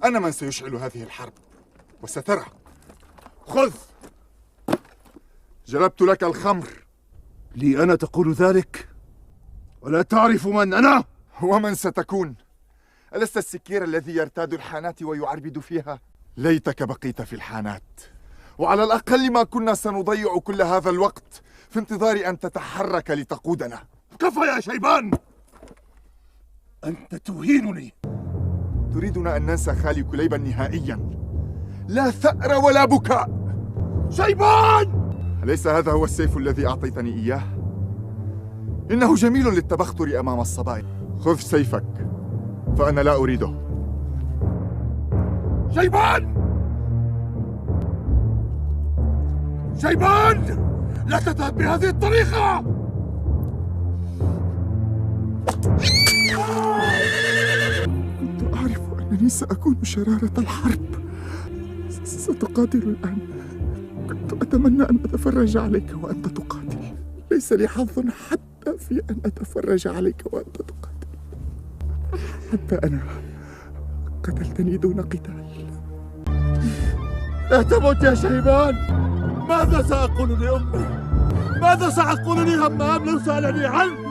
أنا من سيشعل هذه الحرب، وسترى. خذ، جلبت لك الخمر. لي أنا تقول ذلك؟ ولا تعرف من أنا؟ ومن ستكون؟ ألست السكير الذي يرتاد الحانات ويعربد فيها؟ ليتك بقيت في الحانات، وعلى الأقل ما كنا سنضيع كل هذا الوقت في انتظار أن تتحرك لتقودنا. كفى يا شيبان، أنت توهينني. تريدنا أن ننسى خالي كليبا نهائيا؟ لا ثأر ولا بكاء. شيبان! أليس هذا هو السيف الذي أعطيتني إياه؟ إنه جميل للتبختر أمام الصبايا. خذ سيفك، فأنا لا أريده. شيبان! شيبان! لا تذهب بهذه الطريقة! كنت أعرف أنني سأكون شرارة الحرب. ستقاتل الآن. كنت أتمنى أن أتفرج عليك وأنت تقاتل. ليس لي حظ حتى في أن أتفرج عليك وأنت تقاتل. حتى أنا قتلتني دون قتال. لا تمت يا شيبان! ماذا سأقول لأمي؟ ماذا سأقول لهمام لو سألني عنك؟